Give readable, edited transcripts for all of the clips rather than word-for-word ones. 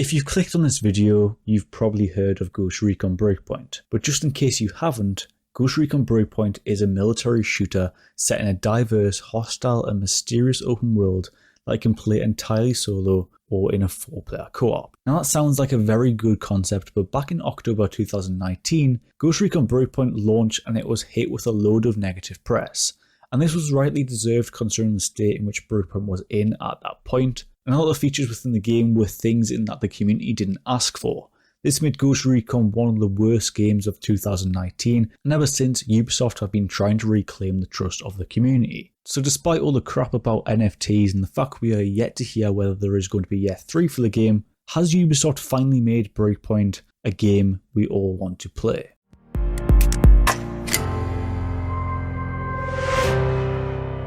If you've clicked on this video, you've probably heard of Ghost Recon Breakpoint, but just in case you haven't, Ghost Recon Breakpoint is a military shooter set in a diverse, hostile and mysterious open world that you can play entirely solo or in a 4-player co-op. Now that sounds like a very good concept, but back in October 2019, Ghost Recon Breakpoint launched and it was hit with a load of negative press. And this was rightly deserved considering the state in which Breakpoint was in at that point, and a lot of features within the game were things in that the community didn't ask for. This made Ghost Recon one of the worst games of 2019, and ever since, Ubisoft have been trying to reclaim the trust of the community. So despite all the crap about NFTs and the fact we are yet to hear whether there is going to be Year 3 for the game, has Ubisoft finally made Breakpoint a game we all want to play?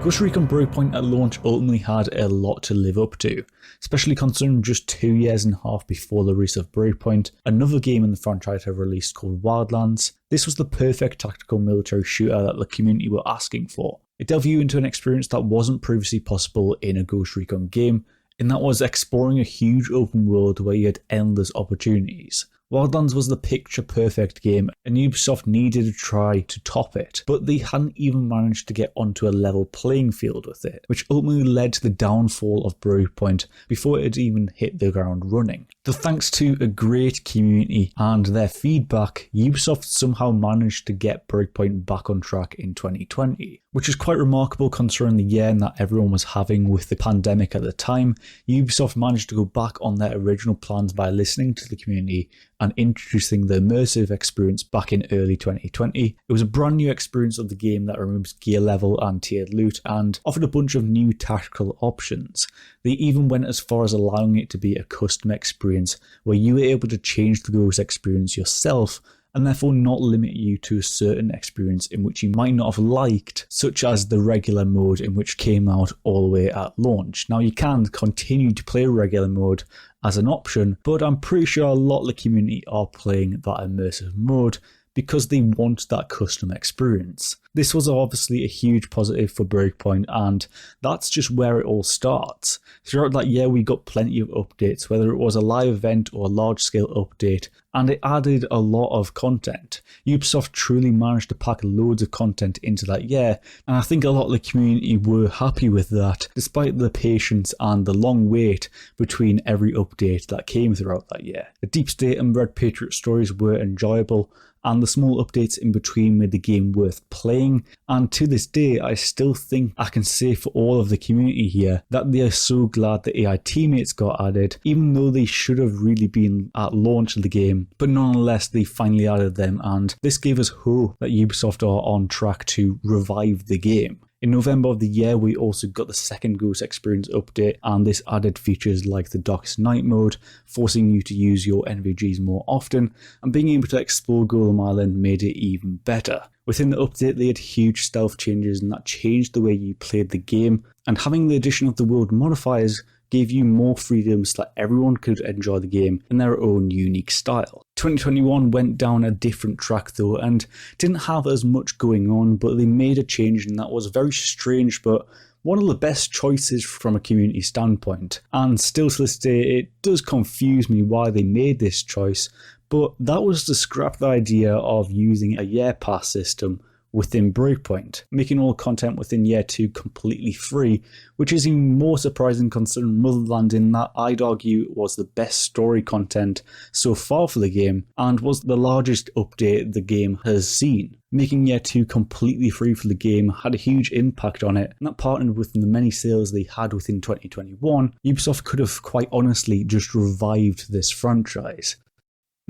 Ghost Recon Breakpoint at launch ultimately had a lot to live up to, especially considering just 2.5 years before the release of Breakpoint, another game in the franchise had released called Wildlands. This was the perfect tactical military shooter that the community were asking for. It delved you into an experience that wasn't previously possible in a Ghost Recon game, and that was exploring a huge open world where you had endless opportunities. Wildlands was the picture-perfect game, and Ubisoft needed to try to top it, but they hadn't even managed to get onto a level playing field with it, which ultimately led to the downfall of Breakpoint before it had even hit the ground running. So thanks to a great community and their feedback, Ubisoft somehow managed to get Breakpoint back on track in 2020, which is quite remarkable considering the year that everyone was having with the pandemic at the time. Ubisoft managed to go back on their original plans by listening to the community and introducing the immersive experience back in early 2020. It was a brand new experience of the game that removes gear level and tiered loot and offered a bunch of new tactical options. They even went as far as allowing it to be a custom experience where you were able to change the Ghost experience yourself and therefore not limit you to a certain experience in which you might not have liked, such as the regular mode in which came out all the way at launch. Now you can continue to play regular mode as an option, but I'm pretty sure a lot of the community are playing that immersive mode because they want that custom experience. This was obviously a huge positive for Breakpoint, and that's just where it all starts. Throughout that year we got plenty of updates, whether it was a live event or a large scale update, and it added a lot of content. Ubisoft truly managed to pack loads of content into that year, and I think a lot of the community were happy with that, despite the patience and the long wait between every update that came throughout that year. The Deep State and Red Patriot stories were enjoyable, and the small updates in between made the game worth playing, and to this day I still think I can say for all of the community here that they are so glad the AI teammates got added, even though they should have really been at launch of the game, but nonetheless they finally added them, and this gave us hope that Ubisoft are on track to revive the game. In November of the year, we also got the second Ghost Experience update, and this added features like the Darkest Night mode, forcing you to use your NVGs more often, and being able to explore Golem Island made it even better. Within the update, they had huge stealth changes, and that changed the way you played the game, and having the addition of the world modifiers gave you more freedom so that everyone could enjoy the game in their own unique style. 2021 went down a different track though and didn't have as much going on, but they made a change and that was very strange but one of the best choices from a community standpoint. And still to this day it does confuse me why they made this choice, but that was to scrap the idea of using a year pass system within Breakpoint, making all content within Year 2 completely free, which is even more surprising considering Motherland in that I'd argue was the best story content so far for the game and was the largest update the game has seen. Making Year 2 completely free for the game had a huge impact on it, and that partnered with the many sales they had within 2021, Ubisoft could have quite honestly just revived this franchise.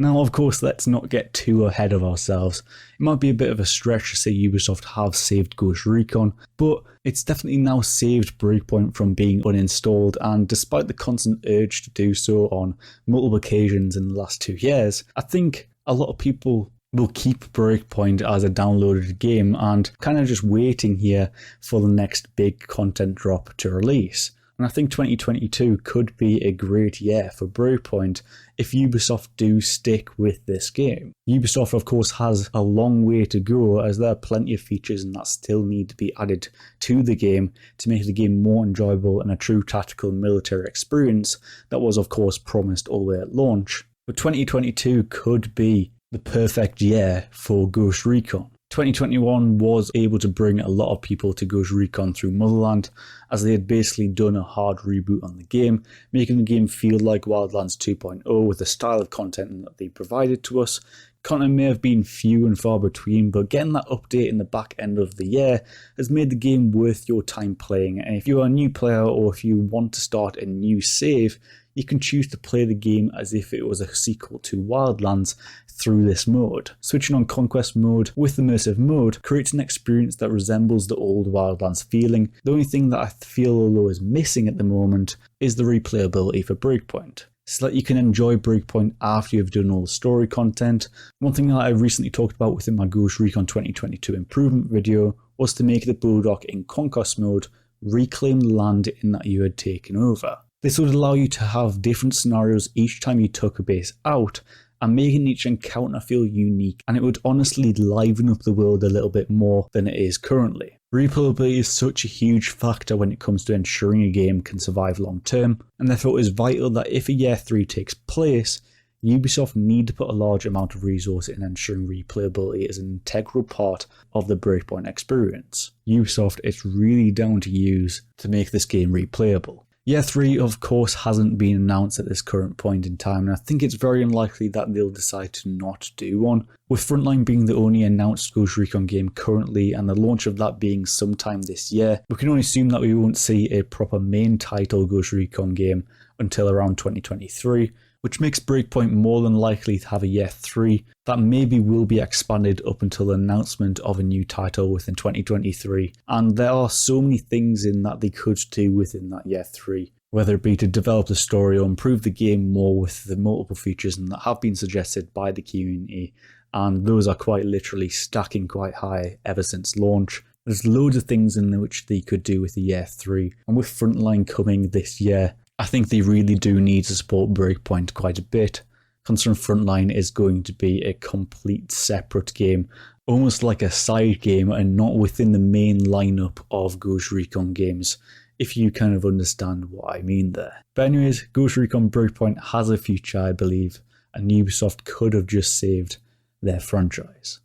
Now, of course, let's not get too ahead of ourselves. It might be a bit of a stretch to say Ubisoft have saved Ghost Recon, but it's definitely now saved Breakpoint from being uninstalled, and despite the constant urge to do so on multiple occasions in the last 2 years, I think a lot of people will keep Breakpoint as a downloaded game and kind of just waiting here for the next big content drop to release. And I think 2022 could be a great year for Breakpoint if Ubisoft do stick with this game. Ubisoft of course has a long way to go, as there are plenty of features that still need to be added to the game to make the game more enjoyable and a true tactical military experience that was of course promised all the way at launch. But 2022 could be the perfect year for Ghost Recon. 2021 was able to bring a lot of people to Ghost Recon through Motherland, as they had basically done a hard reboot on the game, making the game feel like Wildlands 2.0 with the style of content that they provided to us. Content may have been few and far between, but getting that update in the back end of the year has made the game worth your time playing. And if you are a new player or if you want to start a new save, you can choose to play the game as if it was a sequel to Wildlands through this mode. Switching on Conquest mode with immersive mode creates an experience that resembles the old Wildlands feeling. The only thing that I feel although is missing at the moment is the replayability for Breakpoint, so that you can enjoy Breakpoint after you've done all the story content. One thing that I recently talked about within my Ghost Recon 2022 improvement video was to make the Bulldog in Conquest mode reclaim the land in that you had taken over. This would allow you to have different scenarios each time you took a base out, and making each encounter feel unique, and it would honestly liven up the world a little bit more than it is currently. Replayability is such a huge factor when it comes to ensuring a game can survive long term, and therefore it is vital that if a year 3 takes place, Ubisoft need to put a large amount of resource in ensuring replayability is an integral part of the Breakpoint experience. Ubisoft is really down to use to make this game replayable. Year 3 of course hasn't been announced at this current point in time, and I think it's very unlikely that they'll decide to not do one. With Frontline being the only announced Ghost Recon game currently and the launch of that being sometime this year, we can only assume that we won't see a proper main title Ghost Recon game until around 2023, which makes Breakpoint more than likely to have a year 3 that maybe will be expanded up until the announcement of a new title within 2023. And there are so many things in that they could do within that year 3, whether it be to develop the story or improve the game more with the multiple features that have been suggested by the community, and those are quite literally stacking quite high ever since launch. There's loads of things in which they could do with the year 3, and with Frontline coming this year, I think they really do need to support Breakpoint quite a bit, considering Frontline is going to be a complete separate game, almost like a side game and not within the main lineup of Ghost Recon games, if you kind of understand what I mean there. But anyways, Ghost Recon Breakpoint has a future, I believe, and Ubisoft could have just saved their franchise.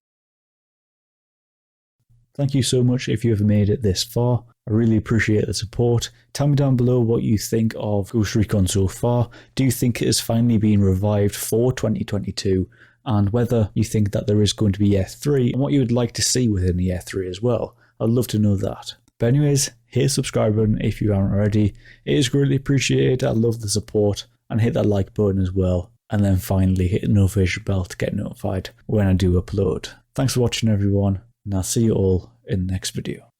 Thank you so much if you have made it this far. I really appreciate the support. Tell me down below what you think of Ghost Recon so far. Do you think it has finally been revived for 2022? And whether you think that there is going to be year 3 and what you would like to see within year 3 as well. I'd love to know that. But anyways, hit the subscribe button if you aren't already. It is greatly appreciated. I love the support. And hit that like button as well. And then finally hit the notification bell to get notified when I do upload. Thanks for watching everyone. And I'll see you all in the next video.